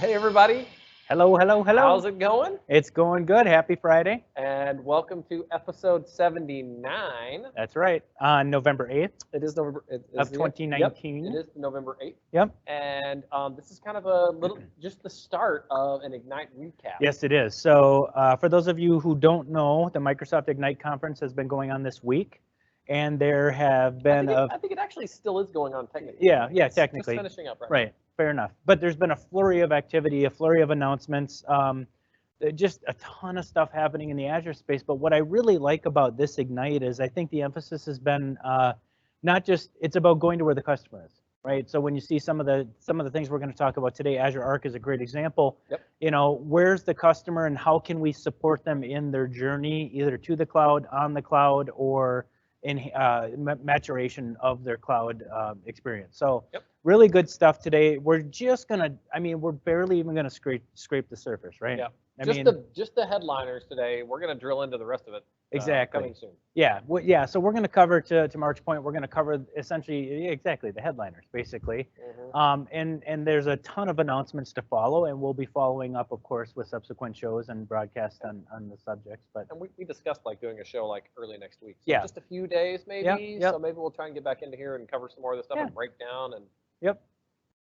Hey everybody, Hello, hello, how's hello. it going? It's going good. Happy Friday. And welcome to episode 79. That's right. On November 8th It is November. of Yep, it 2019. is November 8th. Yep. And this is kind of a little, just the start of an Ignite recap. Yes, it is. So for those of you who don't know, the Microsoft Ignite conference has been going on this week, and there have been I think it actually still is going on technically. yeah, It's technically. just finishing up right Right. Fair enough. But there's been a flurry of activity, a flurry of announcements. Just a ton of stuff happening in the Azure space. But what I really like about this Ignite is I think the emphasis has been not just it's about going to where the customer is, right? So when you see some of the things we're going to talk about today, Azure Arc is a great example. Yep. You know, where's the customer and how can we support them in their journey, either to the cloud, on the cloud, or in maturation of their cloud experience. So Yep. really good stuff today. We're just gonna, I mean, we're barely even gonna scrape the surface, right? Yeah. I Just mean, the headliners today. We're going to drill into the rest of it. Exactly. Coming soon. Yeah, yeah. So we're going to cover to Mark's point. We're going to cover essentially exactly the headliners, basically. And there's a ton of announcements to follow, and we'll be following up, of course, with subsequent shows and broadcasts on the subjects. But And we discussed like doing a show like early next week. So Yeah. just a few days maybe. Yep. So maybe we'll try and get back into here and cover some more of this stuff Yeah. and break down and Yep.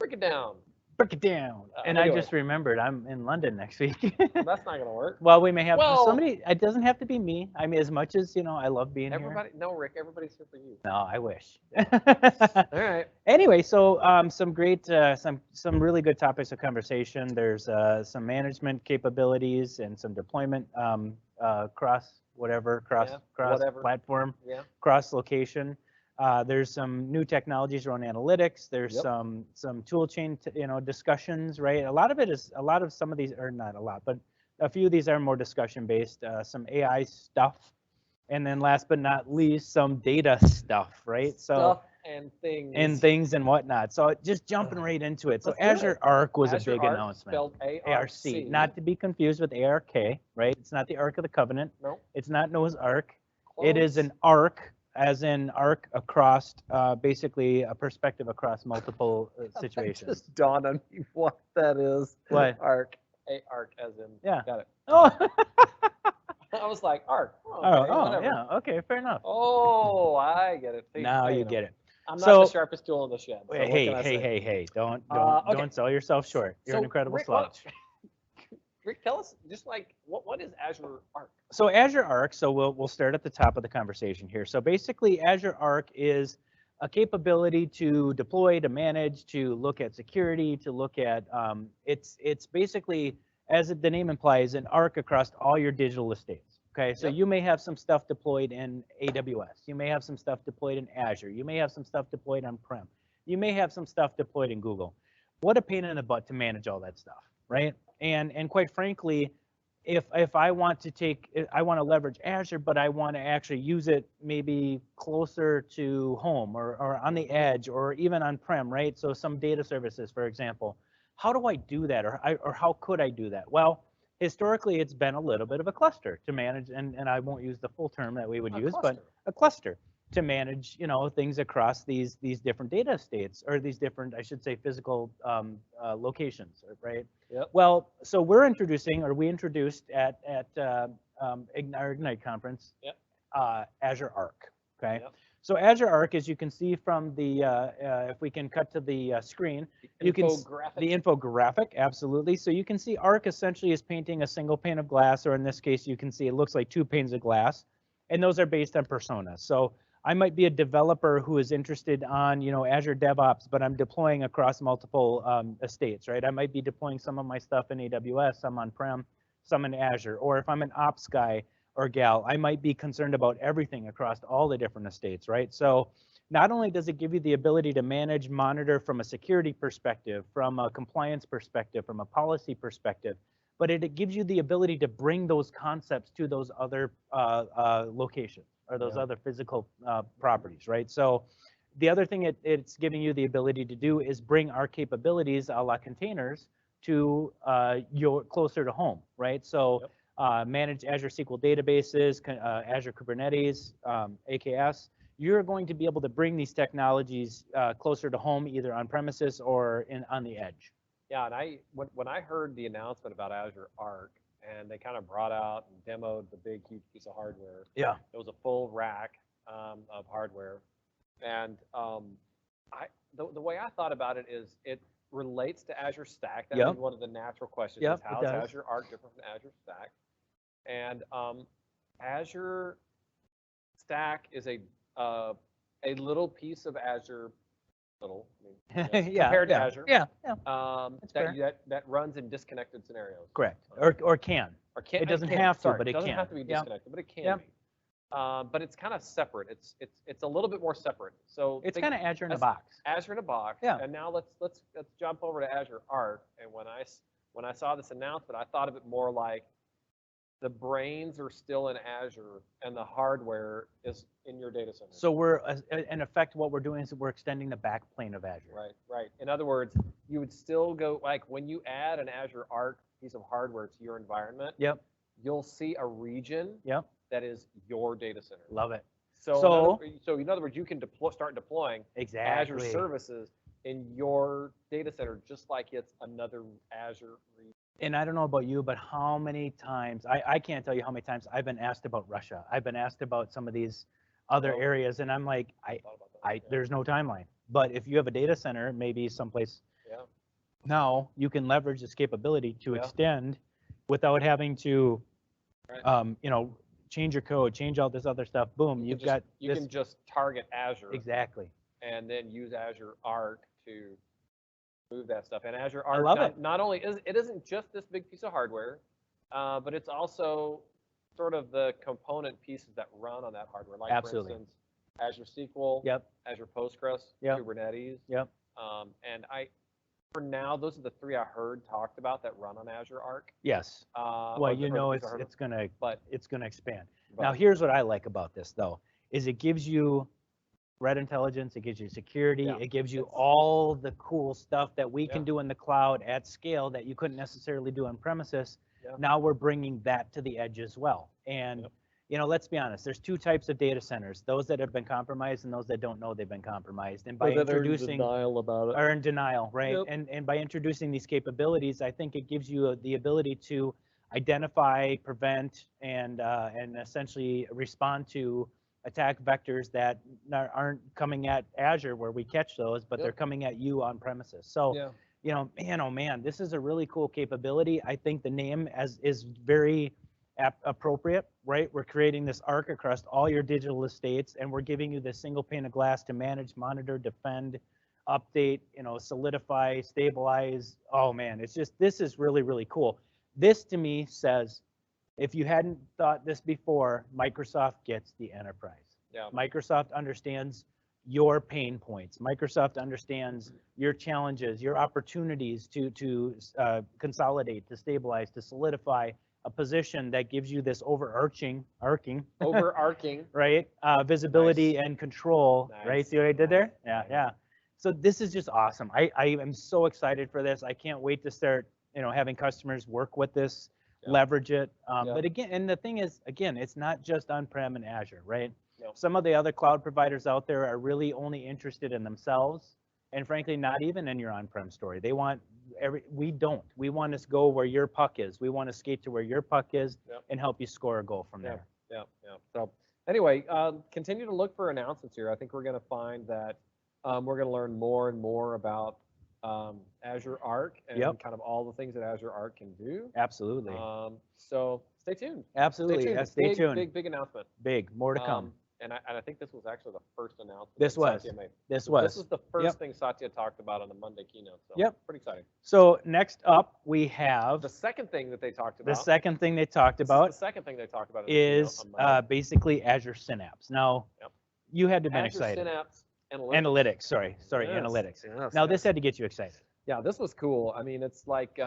break it down. Break it down. And I anyway. just remembered I'm in London next week. Well, that's not gonna work. Well, we may have Well- somebody. It doesn't have to be me. I mean, as much as I love being Everybody, no, Rick. Everybody's here for you. here. No, I wish. All right. Anyway, so some great, some really good topics of conversation. There's some management capabilities and some deployment cross whatever. platform, Yeah. cross location. There's some new technologies around analytics. There's Yep. some tool chain discussions, right? A lot of some of these, or not a lot, but a few of these are more discussion based. Some AI stuff, and then last but not least, some data stuff, right? Stuff and things. And whatnot. So just jumping right into it. So Let's do Azure it. Arc was Azure a big Arc, announcement. Spelled ARC, not to be confused with ARK, right? It's not the Ark of the Covenant. No. It's not Noah's Ark. Close. It is an arc, as in arc across, basically a perspective across multiple situations. Just dawned on me what that is. What? Arc. Arc as in. Yeah. Got it. Oh, I was like arc. Oh, oh, okay, whatever. yeah. Okay, fair enough. Oh, I get it. See, Now you know. get it. I'm So- not the sharpest tool in the shed. So what Hey, can I say? hey! Don't Okay. don't sell yourself short. You're So, an incredible Rick, why don't- slouch. Rick, tell us just like what is Azure Arc? So Azure Arc, so we'll start at the top of the conversation here. So basically Azure Arc is a capability to deploy, to manage, to look at security, to look at, it's basically, as the name implies, an arc across all your digital estates. Okay, so Yep. you may have some stuff deployed in AWS. You may have some stuff deployed in Azure. You may have some stuff deployed on-prem. You may have some stuff deployed in Google. What a pain in the butt to manage all that stuff, right? And quite frankly, if I want to leverage Azure, but I want to actually use it maybe closer to home or on the edge or even on-prem, right? So some data services, for example. How do I do that, or how could I do that? Well, historically, it's been a little bit of a cluster to manage, and I won't use the full term that we would use, but a cluster to manage, things across these different data estates, or these different, I should say, physical locations, right? Yep. Well, so we introduced at our Ignite conference, Yep. Azure Arc. Okay. Yep. So Azure Arc, as you can see from the, if we can cut to the screen, you can the infographic, absolutely. So you can see Arc essentially is painting a single pane of glass, or in this case, you can see it looks like two panes of glass, and those are based on personas. So I might be a developer who is interested on, Azure DevOps, but I'm deploying across multiple estates, right? I might be deploying some of my stuff in AWS, some on-prem, some in Azure. Or if I'm an ops guy or gal, I might be concerned about everything across all the different estates, right? So not only does it give you the ability to manage, monitor from a security perspective, from a compliance perspective, from a policy perspective, but it gives you the ability to bring those concepts to those other locations, or those other physical properties, right? So the other thing it's giving you the ability to do is bring our capabilities, a la containers, to your closer to home, right? So manage Azure SQL databases, Azure Kubernetes, AKS. You're going to be able to bring these technologies closer to home, either on premises or on the edge. Yeah, and when I heard the announcement about Azure Arc, and they kind of brought out and demoed the big, huge piece of hardware. Yeah. It was a full rack of hardware, and the way I thought about it is it relates to Azure Stack. That was one of the natural questions. Is how is Azure Arc different from Azure Stack? And Azure Stack is a little piece of Azure, compared to Azure. That runs in disconnected scenarios. Correct. Or can. It doesn't have to, but it can. It doesn't have to be disconnected, but it can be. But it's kind of separate. It's a little bit more separate. So it's kind of Azure in a box. Azure in a box. Yeah. And now let's jump over to Azure Arc. And when I saw this announcement, I thought of it more like the brains are still in Azure and the hardware is in your data center. So we're, in effect, what we're doing is we're extending the backplane of Azure. Right. In other words, you would still go, like when you add an Azure Arc piece of hardware to your environment, you'll see a region that is your data center. Love it. So in other words, you can start deploying Azure services in your data center just like it's another Azure region. And I don't know about you, but how many times, I can't tell you how many times I've been asked about Russia. I've been asked about some of these other areas, and I'm like, there's no timeline. But if you have a data center, maybe someplace, now you can leverage this capability to extend without having to, change your code, change all this other stuff. Boom, you can just target Azure. Exactly. And then use Azure Arc to move that stuff. And Azure Arc not only isn't just this big piece of hardware, but it's also sort of the component pieces that run on that hardware. Like for instance, Azure SQL, Azure Postgres, Kubernetes. And for now, those are the three I heard talked about that run on Azure Arc. Yes. Well, it's gonna expand. Now, here's what I like about this though, is it gives you threat intelligence, it gives you security, it gives you all the cool stuff that we can do in the cloud at scale that you couldn't necessarily do on premises. Now we're bringing that to the edge as well. And let's be honest, there's two types of data centers, those that have been compromised and those that don't know they've been compromised. And by introducing, are in denial, right? And by introducing these capabilities, I think it gives you the ability to identify, prevent, and essentially respond to attack vectors that aren't coming at Azure where we catch those, but they're coming at you on premises. So, man, oh man, this is a really cool capability. I think the name is very appropriate, right? We're creating this arc across all your digital estates, and we're giving you this single pane of glass to manage, monitor, defend, update, solidify, stabilize. Oh man, this is really, really cool. This to me says, if you hadn't thought this before, Microsoft gets the enterprise. Microsoft understands your pain points. Microsoft understands your challenges, your opportunities to consolidate, to stabilize, to solidify a position that gives you this overarching, right? Visibility and control, right? See what I did there? Yeah. So this is just awesome. I am so excited for this. I can't wait to start, having customers work with this. Leverage it. But again, and the thing is, it's not just on-prem and Azure, right? Some of the other cloud providers out there are really only interested in themselves, and frankly, not even in your on-prem story. They want we don't. We want to go where your puck is. We want to skate to where your puck is and help you score a goal from there. So anyway, continue to look for announcements here. I think we're going to find that we're going to learn more and more about Azure Arc and kind of all the things that Azure Arc can do. Absolutely. So stay tuned. Absolutely. Stay tuned. Big announcement. Big. More to come. And I think this was actually the first announcement Satya made. This was the first thing Satya talked about on the Monday keynote. So pretty exciting. So next up, we have the second thing that they talked about. The second thing they talked about is basically Azure Synapse. Now, you had to be excited. Synapse Analytics. Sorry, analytics. Now, this had to get you excited. Yeah, this was cool. I mean, it's like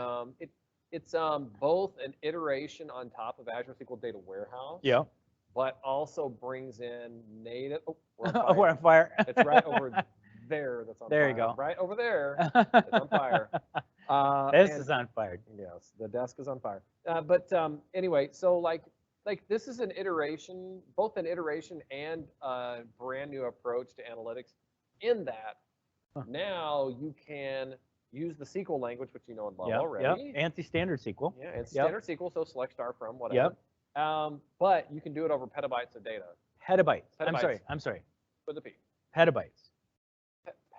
it's both an iteration on top of Azure SQL Data Warehouse. But also brings in native. Oh, we're on fire. It's right over there. That's on fire. There you go. Right over there. It's on fire. This is on fire. Yes, the desk is on fire. But anyway, so like this is an iteration, both an iteration and a brand new approach to analytics. In that, now you can use the SQL language, which you know and love Yep, already. yep. ANSI-standard SQL. Yeah, it's standard SQL, so select star from whatever. Yep. But you can do it over petabytes of data. Petabytes. Petabytes. I'm sorry. With a P. Petabytes.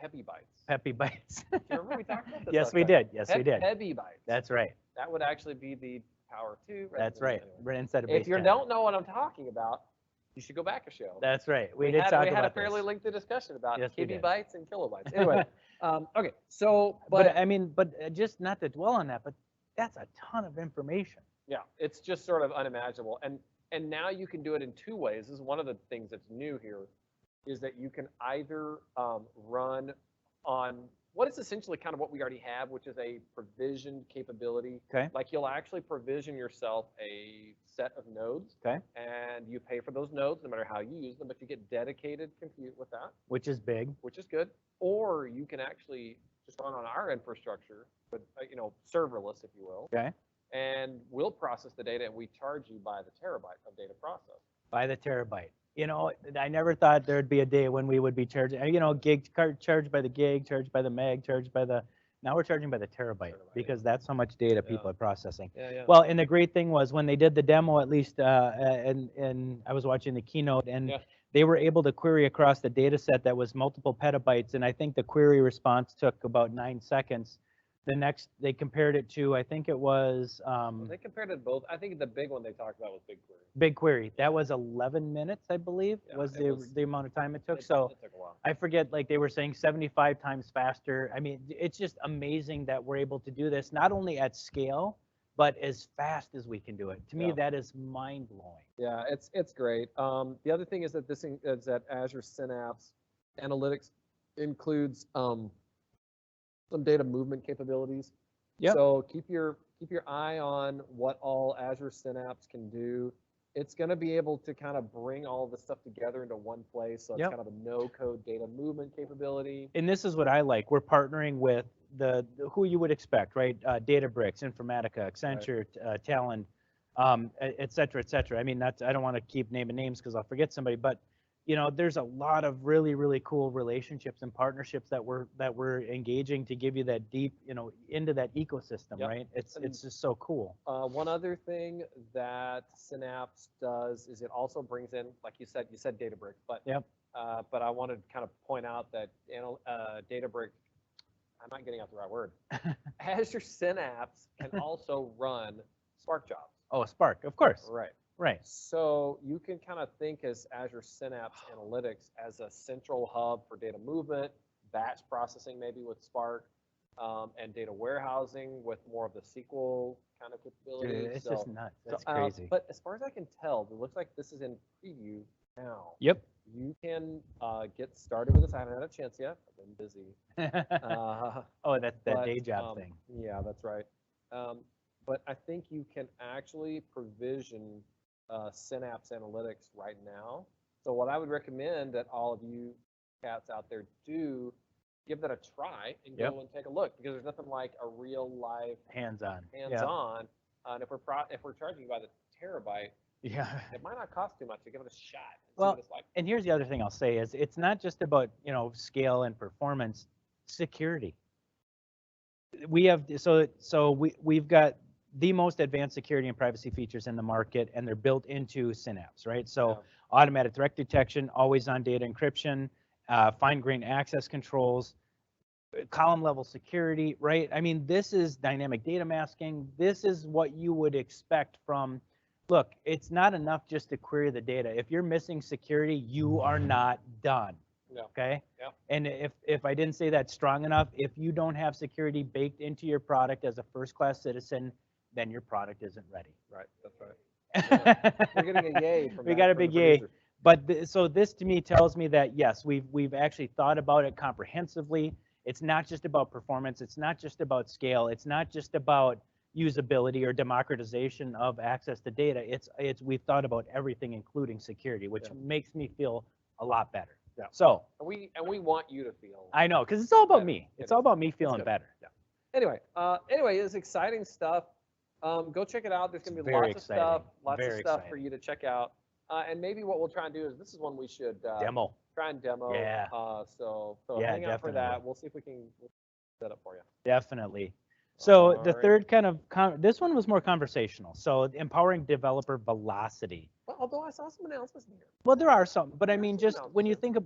Pebibytes. Pebibytes. Do you remember we talked about this? Yes, we did. Yes, we did. Pebibytes. That's right. That would actually be the power 2. That's right. Anyway. Right instead of base If you 10. don't know what I'm talking about, you should go back a show. That's right. We had a fairly lengthy discussion about kilobytes and kilobytes. Anyway, okay. So, but I mean, just not to dwell on that, but that's a ton of information. Yeah, it's just sort of unimaginable. And now you can do it in 2 ways. This is one of the things that's new here, is that you can either run on what is essentially kind of what we already have, which is a provisioned capability. Okay. Like you'll actually provision yourself a set of nodes. Okay. And you pay for those nodes no matter how you use them, but you get dedicated compute with that. Which is big. Which is good. Or you can actually just run on our infrastructure, but serverless, if you will. Okay. And we'll process the data, and we charge you by the terabyte of data processed. By the terabyte. I never thought there'd be a day when we would be charging, gig charged by the gig, charged by the meg, charged by the, now we're charging by the terabyte because that's how much data people are processing. Yeah. Well, and the great thing was when they did the demo, at least, and I was watching the keynote, and they were able to query across the data set that was multiple petabytes, and I think the query response took about 9 seconds. The next, they compared it to, I think it was... they compared it both. I think the big one they talked about was BigQuery. BigQuery. That was 11 minutes, I believe, was the amount of time it took. It took a while. I forget, like they were saying 75 times faster. I mean, it's just amazing that we're able to do this, not only at scale, but as fast as we can do it. To me, that is mind-blowing. Yeah, it's great. The other thing is that is that Azure Synapse Analytics includes some data movement capabilities. Yep. So keep your eye on what all Azure Synapse can do. It's going to be able to kind of bring all this stuff together into one place. So it's kind of a no-code data movement capability. And this is what I like. We're partnering with who you would expect, right? Databricks, Informatica, Accenture, Talent, et cetera, et cetera. I mean, I don't want to keep naming names because I'll forget somebody, but there's a lot of really, really cool relationships and partnerships that we're engaging to give you that deep, into that ecosystem, right? It's just so cool. One other thing that Synapse does is it also brings in, like you said Databricks, but but I wanted to kind of point out that Databricks, I'm not getting out the right word. Azure Synapse can also run Spark jobs. Oh, Spark, of course. Right. Right. So you can kind of think as Azure Synapse Analytics as a central hub for data movement, batch processing maybe with Spark, and data warehousing with more of the SQL kind of capabilities. Dude, it's just nuts. That's crazy. But as far as I can tell, it looks like this is in preview now. Yep. You can get started with this. I haven't had a chance yet. I've been busy. Oh, that's that day job thing. Yeah, that's right. But I think you can actually provision Synapse Analytics right now. So what I would recommend that all of you cats out there do, give that a try and go and take a look, because there's nothing like a real life hands-on. And if we're charging by the terabyte, it might not cost too much to give it a shot. Well, and here's the other thing I'll say is it's not just about scale and performance, security. We have we've got the most advanced security and privacy features in the market, and they're built into Synapse, right? So automatic threat detection, always on data encryption, fine-grained access controls, column level security, right? I mean, this is dynamic data masking. This is what you would expect from, look, it's not enough just to query the data. If you're missing security, you are not done. Okay. And if I didn't say that strong enough, if you don't have security baked into your product as a first-class citizen, then your product isn't ready. Right. That's right. We're getting a yay from we got a big yay. But so this to me tells me that yes, we've actually thought about it comprehensively. It's not just about performance. It's not just about scale. It's not just about usability or democratization of access to data. We've thought about everything, including security, which makes me feel a lot better. Yeah. So and we want you to feel. I know, because it's all about me. It's all about me feeling better. Yeah. Anyway, it's exciting stuff. Go check it out. There's going to be lots of stuff for you to check out. And maybe what we'll try and do is this is one we should try and demo. Yeah. So hang out for that. We'll see if we can set up for you. Definitely. So the third kind of, this one was more conversational. So empowering developer velocity. Well, although I saw some announcements here. Well, there are some, but I mean, just when you think of,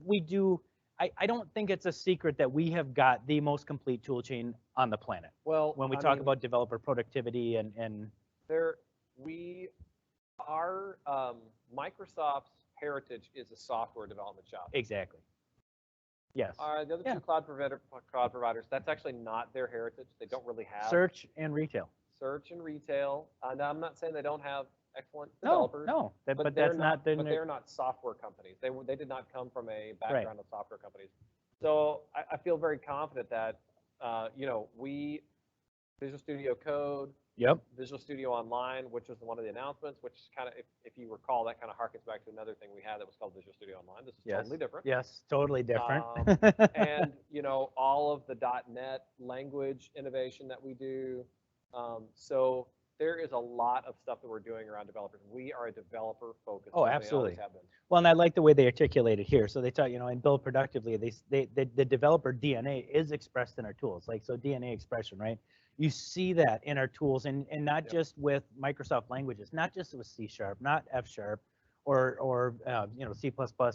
I don't think it's a secret that we have got the most complete tool chain on the planet. Well, when we talk about developer productivity and our Microsoft's heritage is a software development shop. Exactly. Yes. The other two cloud providers, that's actually not their heritage. They don't really have search and retail. Search and retail. Now, I'm not saying they don't have excellent developers. No, but they're not. But they're not software companies. They did not come from a background of software companies. So I feel very confident that Visual Studio Code, Visual Studio Online, which was one of the announcements, which kind of, if you recall, that kind of harkens back to another thing we had that was called Visual Studio Online. This is totally different. Yes, totally different. And all of the .NET language innovation that we do. So there is a lot of stuff that we're doing around developers. We are a developer-focused company. Absolutely. Always have been. Well, and I like the way they articulate it here. So they talk, in Build Productively, the developer DNA is expressed in our tools. Like, so DNA expression, right? You see that in our tools, and not just with Microsoft languages, not just with C#, not F#, or C++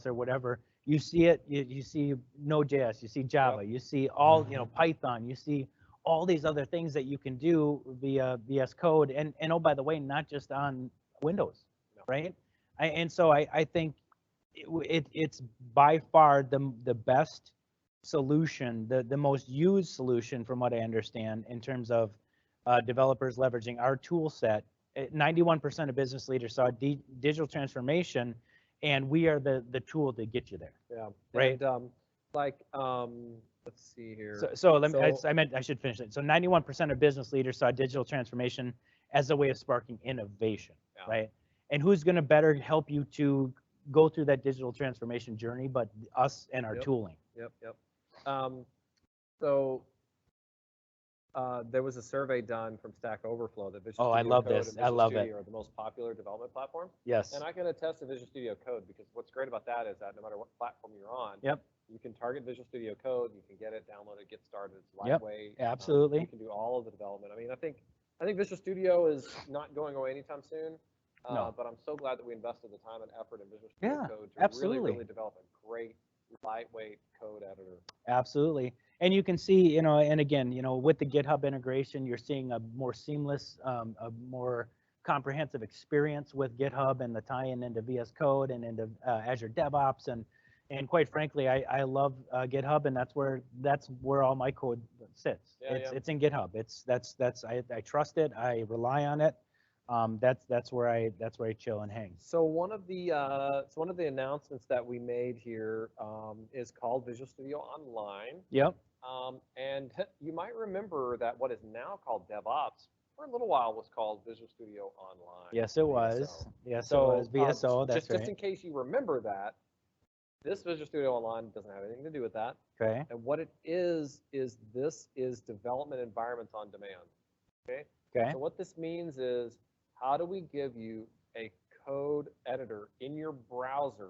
or whatever. You see it. You see Node.js. You see Java. You see all Python. You see all these other things that you can do via VS Code, and oh, by the way, not just on Windows, right? So I think it's by far the best solution, the most used solution from what I understand in terms of developers leveraging our tool set. 91% of business leaders saw digital transformation, and we are the tool to get you there. Yeah. Right. And let's see here. I should finish it. So 91% of business leaders saw digital transformation as a way of sparking innovation, right? And who's going to better help you to go through that digital transformation journey but us and our tooling? Yep. There was a survey done from Stack Overflow that Visual Studio I love Code this. and Visual I love Studio it. are the most popular development platform. Yes. And I can attest to Visual Studio Code, because what's great about that is that no matter what platform you're on, you can target Visual Studio Code, you can get it, download it, get started. It's lightweight. Absolutely. You can do all of the development. I mean, I think Visual Studio is not going away anytime soon. But I'm so glad that we invested the time and effort in Visual Studio Code to really develop a great lightweight code editor. Absolutely. And you can see, and again, with the GitHub integration, you're seeing a more seamless, a more comprehensive experience with GitHub and the tie-in into VS Code and into Azure DevOps. And quite frankly, I love GitHub, and that's where all my code sits. It's in GitHub. I trust it. I rely on it. That's where I chill and hang. So one of the announcements that we made here is called Visual Studio Online. Yep. And you might remember that what is now called DevOps for a little while was called Visual Studio Online. Yes, it was. Yes, it was VSO. That's right. Just in case you remember that, this Visual Studio Online doesn't have anything to do with that. Okay. And what it is this is development environments on demand. Okay. Okay. So what this means is, how do we give you a code editor in your browser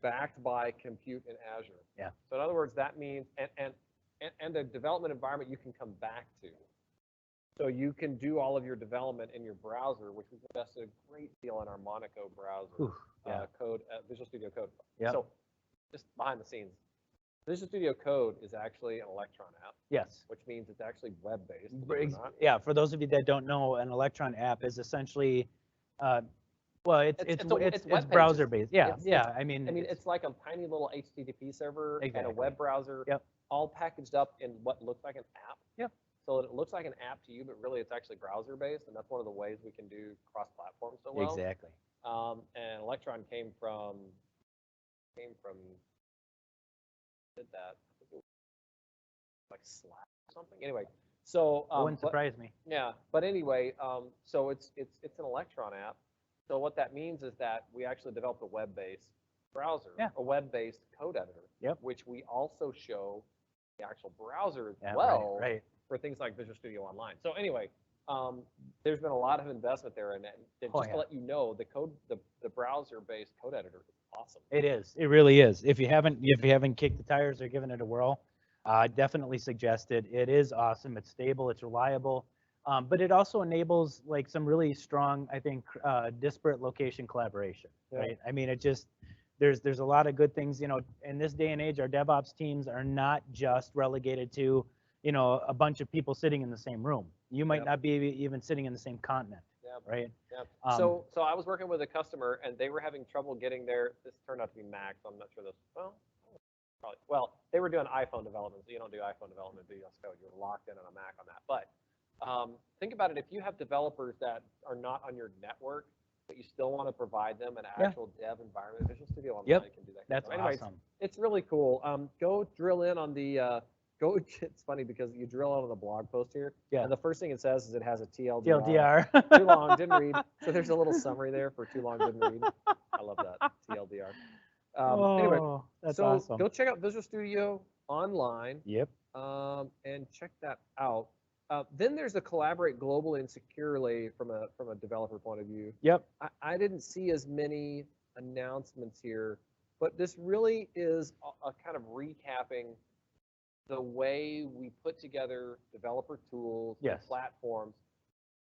backed by compute in Azure? Yeah. So in other words, that means, and a development environment you can come back to. So you can do all of your development in your browser, which we've invested a great deal in our Monaco browser, Visual Studio Code. Yeah. So just behind the scenes, Visual Studio Code is actually an Electron app. Yes. Which means it's actually web-based. Yeah, for those of you that don't know, an Electron app is essentially, it's browser-based. Yeah, I mean, it's like a tiny little HTTP server and a web browser, all packaged up in what looks like an app. Yep. So it looks like an app to you, but really it's actually browser-based, and that's one of the ways we can do cross-platform so well. Exactly. And Electron came from did that. I think it was like Slack or something. Anyway, so wouldn't surprise me. Yeah, but anyway, so it's an Electron app. So what that means is that we actually developed a web-based browser, a web-based code editor, which we also show the actual browser as well for things like Visual Studio Online. So anyway, there's been a lot of investment there, and just to let you know, the browser-based code editor is awesome. It is. It really is. If you haven't kicked the tires or given it a whirl, Definitely suggest it. It is awesome. It's stable. It's reliable. But it also enables like some really strong, I think, disparate location collaboration, right? I mean, it just, there's a lot of good things, you know, in this day and age, our DevOps teams are not just relegated to, you know, a bunch of people sitting in the same room. You might not be even sitting in the same continent, right? So I was working with a customer and they were having trouble getting this turned out to be Mac, so I'm not sure this, probably, well, they were doing iPhone development, so you don't do iPhone development, do you? So you're locked in on a Mac on that. But think about it, if you have developers that are not on your network, but you still want to provide them an actual dev environment, Visual Studio Online can do that. That's anyways, awesome. It's really cool. Go drill in on the, it's funny because you drill out on the blog post here, and the first thing it says is it has a TLDR. Too long, didn't read. So there's a little summary there for too long, didn't read. I love that, TLDR. Anyway, that's so awesome. go check out Visual Studio Online. Yep. And check that out. Then there's the collaborate globally and securely from a developer point of view. Yep. I didn't see as many announcements here, but this really is a kind of recapping the way we put together developer tools and platforms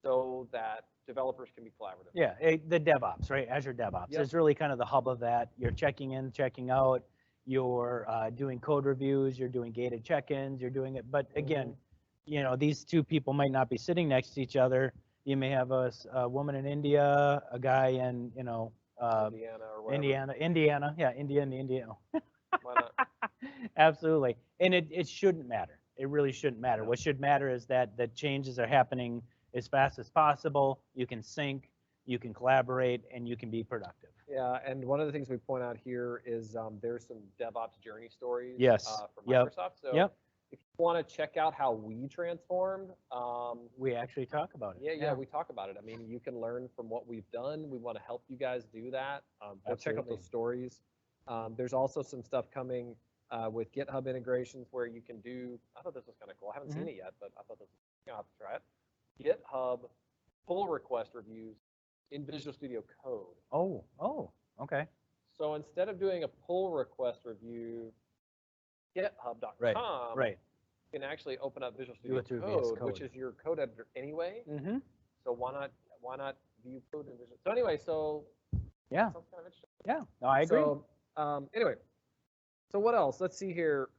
so that developers can be collaborative. Yeah, the DevOps, right? Azure DevOps is really kind of the hub of that. You're checking in, checking out, you're doing code reviews, you're doing gated check-ins, you're doing it. But again, you know, these two people might not be sitting next to each other. You may have a woman in India, a guy in, you know, Indiana or whatever. Indiana, yeah, Indiana. Why not? Absolutely, and it shouldn't matter. It really shouldn't matter. What should matter is that the changes are happening as fast as possible. You can sync, you can collaborate, and you can be productive. Yeah, and one of the things we point out here is there's some DevOps journey stories from Yep. Microsoft. So if you want to check out how we transformed, we actually talk about it. Yeah, we talk about it. I mean, you can learn from what we've done. We want to help you guys do that. Go check out those stories. There's also some stuff coming with GitHub integrations where you can do, I thought this was kind of cool. I haven't seen it yet, but I thought this was, I'll have to try it. GitHub pull request reviews in Visual Studio Code. Oh, okay. So instead of doing a pull request review, GitHub.com, you can actually open up Visual Studio Code, which is your code editor anyway. So why not view code in Visual? So anyway, yeah, sounds kind of interesting. Yeah, no, I agree. So anyway, so what else? Let's see here.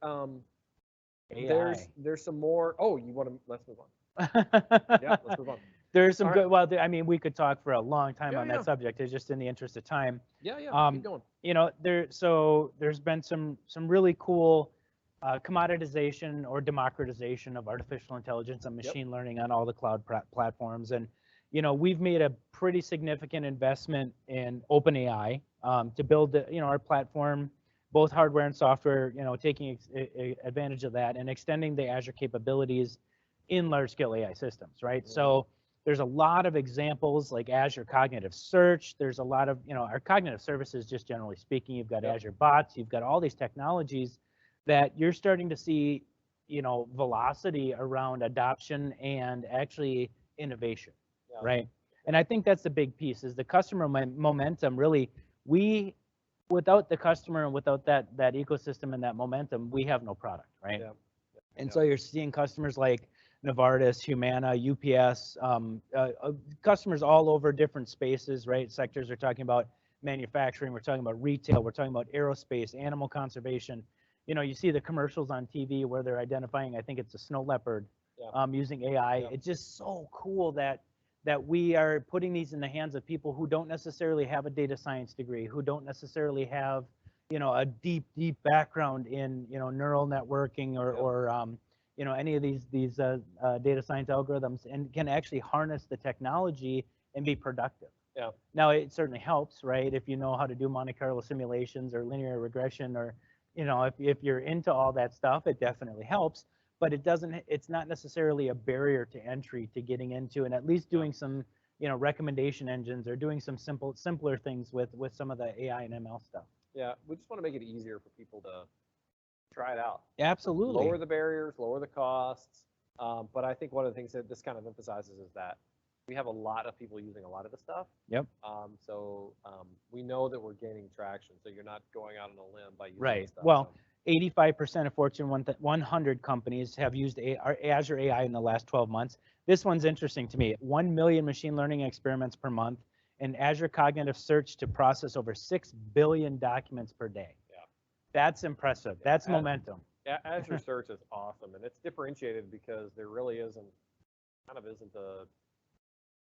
There's some more. Oh, let's move on. Yeah, let's move on. There's some good. Well, I mean, we could talk for a long time on that subject. It's just in the interest of time. Yeah. Keep going. You know, there's been some really cool commoditization or democratization of artificial intelligence and machine learning on all the cloud platforms. And you know, we've made a pretty significant investment in OpenAI to build our platform, both hardware and software. You know, taking advantage of that and extending the Azure capabilities in large-scale AI systems, right? So there's a lot of examples like Azure Cognitive Search. There's a lot of, our cognitive services, just generally speaking. You've got Azure Bots. You've got all these technologies that you're starting to see, velocity around adoption and actually innovation, right? And I think that's the big piece is the customer momentum. Really, without the customer and without that ecosystem and that momentum, we have no product, right? And so you're seeing customers like Novartis, Humana, UPS, customers all over different spaces, right? Sectors are talking about manufacturing, we're talking about retail, we're talking about aerospace, animal conservation. You see the commercials on TV where they're identifying, I think it's a snow leopard, using AI. It's just so cool that we are putting these in the hands of people who don't necessarily have a data science degree, who don't necessarily have, a deep background in, neural networking or any of these data science algorithms, and can actually harness the technology and be productive. Now, it certainly helps, right? If you know how to do Monte Carlo simulations or linear regression, or if you're into all that stuff, it definitely helps. But it's not necessarily a barrier to entry to getting into, and at least doing some recommendation engines or doing some simpler things with some of the AI and ML stuff. Yeah, we just want to make it easier for people to try it out. Absolutely. Lower the barriers, lower the costs. But I think one of the things that this kind of emphasizes is that we have a lot of people using a lot of the stuff. So we know that we're gaining traction. So you're not going out on a limb by using this stuff. Well, 85% of Fortune 100 companies have used Azure AI in the last 12 months. This one's interesting to me. 1 million machine learning experiments per month, and Azure Cognitive Search to process over 6 billion documents per day. Yeah. That's impressive. That's momentum. Yeah, Azure Search is awesome, and it's differentiated because there really isn't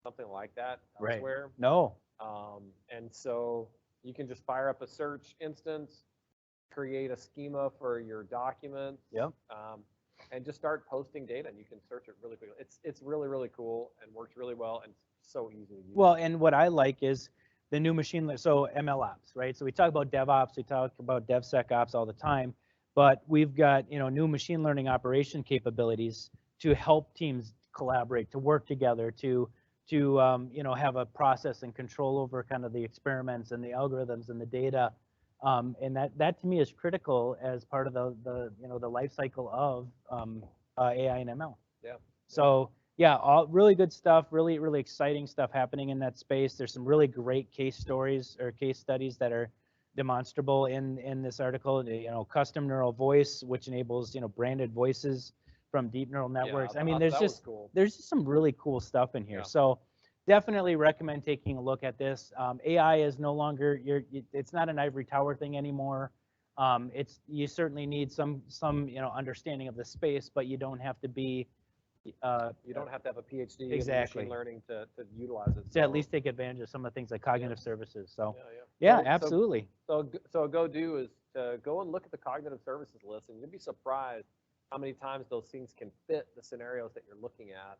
something like that elsewhere. Right. No. And so you can just fire up a search instance, create a schema for your documents, yep. And just start posting data, and you can search it really quickly. It's really, really cool and works really well, and so easy to use. Well, and what I like is the new machine learning, so MLOps, right? So we talk about DevOps, we talk about DevSecOps all the time, but we've got, new machine learning operation capabilities to help teams collaborate, to work together, to have a process and control over kind of the experiments and the algorithms and the data. And that to me is critical as part of the life cycle of AI and ML. Yeah. So yeah, all really good stuff, really, really exciting stuff happening in that space. There's some really great case stories or case studies that are demonstrable in this article. Custom neural voice, which enables branded voices from deep neural networks. Yeah, I mean, there's just some really cool stuff in here. Yeah. So definitely recommend taking a look at this. AI is no longer it's not an ivory tower thing anymore. You certainly need some understanding of the space, but you don't have to be you don't have to have a PhD exactly. in machine learning to utilize it. To at least take advantage of some of the things like cognitive services. So yeah, absolutely. So a go-do is to go and look at the cognitive services list, and you'll be surprised how many times those things can fit the scenarios that you're looking at.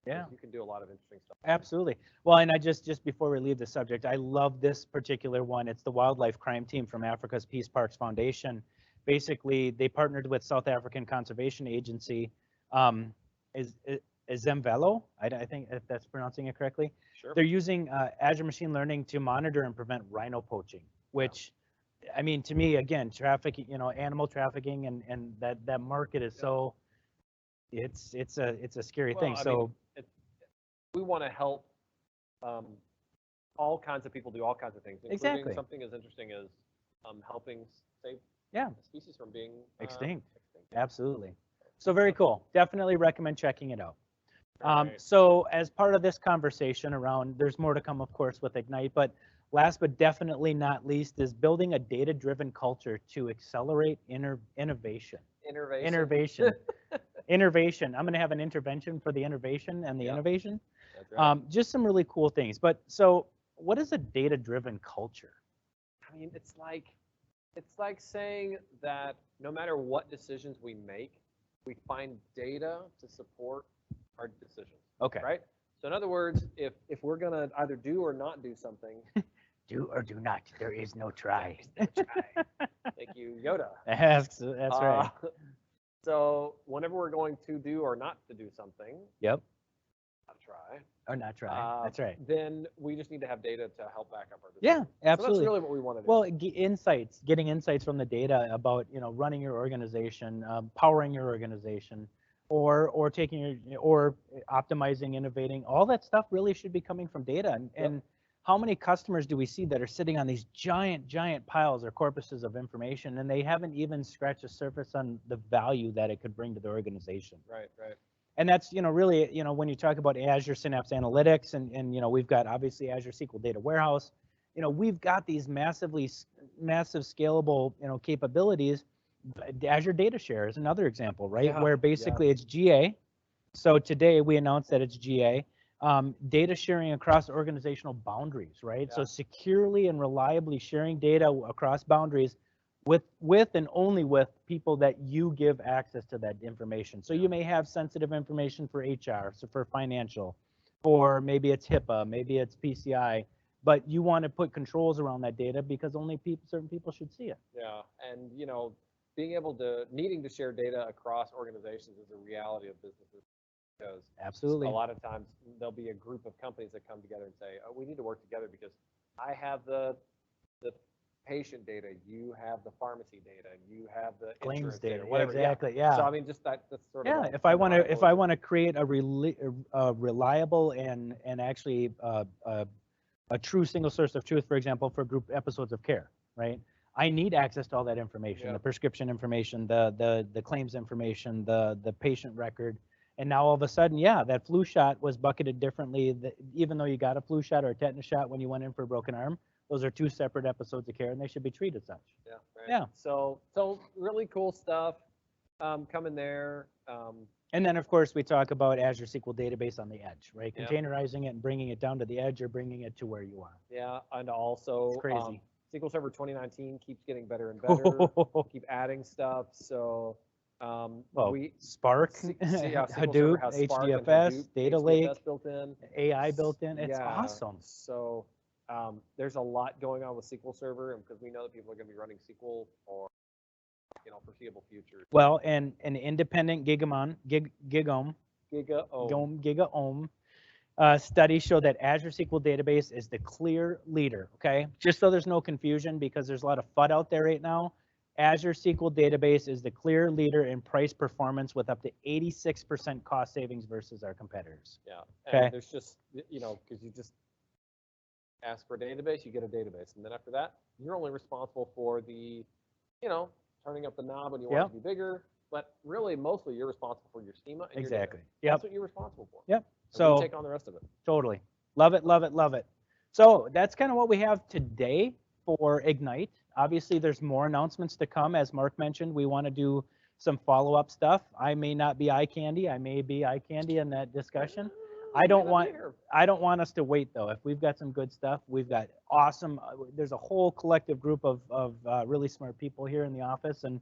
You can do a lot of interesting stuff. Absolutely. Well, and I just before we leave the subject, I love this particular one. It's the Wildlife Crime Team from Africa's Peace Parks Foundation. Basically, they partnered with South African Conservation Agency, is Zemvelo, I think if that's pronouncing it correctly. Sure. They're using Azure machine learning to monitor and prevent rhino poaching, which, I mean, to me, again, trafficking, animal trafficking, and that market is so, it's a scary thing. So we want to help all kinds of people do all kinds of things, including something as interesting as helping save a species from being extinct. Absolutely. So very cool. Definitely recommend checking it out. Right. So as part of this conversation around, there's more to come, of course, with Ignite, but last but definitely not least is building a data-driven culture to accelerate innovation. Innovation. I'm going to have an intervention for the innovation and the innovation. That's right. Just some really cool things. But so what is a data-driven culture? I mean, it's like saying that no matter what decisions we make, we find data to support our decisions. Okay. Right? So in other words, if we're going to either do or not do something. Do or do not. There is no try. Thank you, Yoda. That's right. So whenever we're going to do or not to do something. Yep. Not try. That's right. Then we just need to have data to help back up our Yeah, decisions. absolutely. So that's really what we want to do. Well, getting insights from the data about running your organization, powering your organization, or optimizing, innovating. All that stuff really should be coming from data. And how many customers do we see that are sitting on these giant piles or corpuses of information, and they haven't even scratched the surface on the value that it could bring to the organization? Right. And that's, really, when you talk about Azure Synapse Analytics and we've got obviously Azure SQL Data Warehouse, we've got these massive scalable, capabilities. Azure Data Share is another example, right? Yeah, where basically it's GA. So today we announced that it's GA. Data sharing across organizational boundaries, right? Yeah. So securely and reliably sharing data across boundaries with and only with people that you give access to that information. So you may have sensitive information for HR, so for financial, or maybe it's HIPAA, maybe it's PCI, but you want to put controls around that data because only certain people should see it. Yeah, and needing to share data across organizations is a reality of businesses, because absolutely, a lot of times there'll be a group of companies that come together and say, oh, we need to work together because I have the patient data, you have the pharmacy data, you have the claims data, whatever. Exactly. Yeah. So I mean, just that's sort of. Yeah. If I want to create a reliable and actually a true single source of truth, for example, for group episodes of care, right? I need access to all that information, the prescription information, the claims information, the patient record. And now all of a sudden, yeah, that flu shot was bucketed differently. Even though you got a flu shot or a tetanus shot when you went in for a broken arm, those are two separate episodes of care, and they should be treated as such. Yeah. Right. Yeah. So really cool stuff coming there. And then, of course, we talk about Azure SQL Database on the edge, right? Yeah. Containerizing it and bringing it down to the edge or bringing it to where you are. Yeah, and also it's crazy. SQL Server 2019 keeps getting better and better. Keep adding stuff. So Spark, yeah, Hadoop, HDFS, Data Lake, built in, AI built in. It's awesome. So there's a lot going on with SQL Server, and because we know that people are going to be running SQL for foreseeable future. Well, and an independent GigaOM study show that Azure SQL Database is the clear leader. Okay, just so there's no confusion, because there's a lot of FUD out there right now. Azure SQL Database is the clear leader in price performance with up to 86% cost savings versus our competitors. Yeah. And there's just, because you just ask for a database, you get a database. And then after that, you're only responsible for the, turning up the knob when you want it to be bigger. But really, mostly, you're responsible for your schema and your data. That's what you're responsible for. Yep. So we take on the rest of it. Totally. Love it, love it, love it. So that's kind of what we have today for Ignite. Obviously, there's more announcements to come. As Mark mentioned, we want to do some follow-up stuff. I may not be eye candy. I may be eye candy in that discussion. I don't want us to wait, though. If we've got some good stuff, we've got awesome. There's a whole collective group of really smart people here in the office and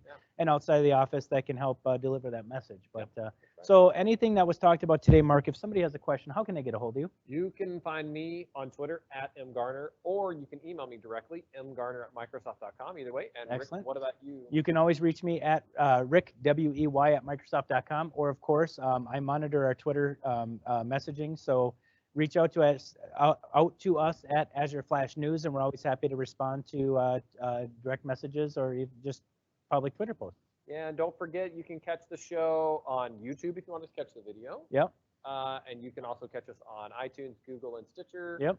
outside of the office that can help deliver that message. But so anything that was talked about today, Mark, if somebody has a question, how can they get a hold of you? You can find me on Twitter @mgarner, or you can email me directly, mgarner@microsoft.com. Either way. And excellent. Rick, what about you? You can always reach me at Rick, WEY, @microsoft.com, or of course, I monitor our Twitter messaging. So reach out to us at Azure Flash News, and we're always happy to respond to direct messages or even just public Twitter posts. Yeah, and don't forget, you can catch the show on YouTube if you want to catch the video. Yep. And you can also catch us on iTunes, Google, and Stitcher. Yep.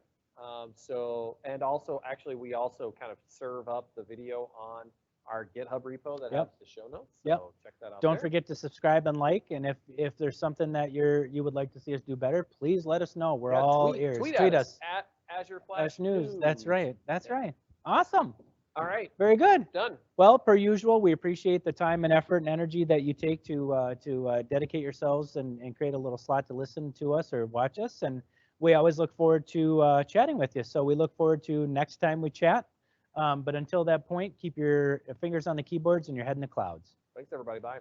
And also, actually, we also kind of serve up the video on our GitHub repo that has the show notes. So check that out. Don't forget to subscribe and like. And if there's something that you would like to see us do better, please let us know. We're all ears. Tweet us at Azure Flash News. That's right. That's right. Awesome. All right. Very good. Done. Well, per usual, we appreciate the time and effort and energy that you take to dedicate yourselves and create a little slot to listen to us or watch us. And we always look forward to chatting with you. So we look forward to next time we chat. But until that point, keep your fingers on the keyboards and your head in the clouds. Thanks, everybody. Bye.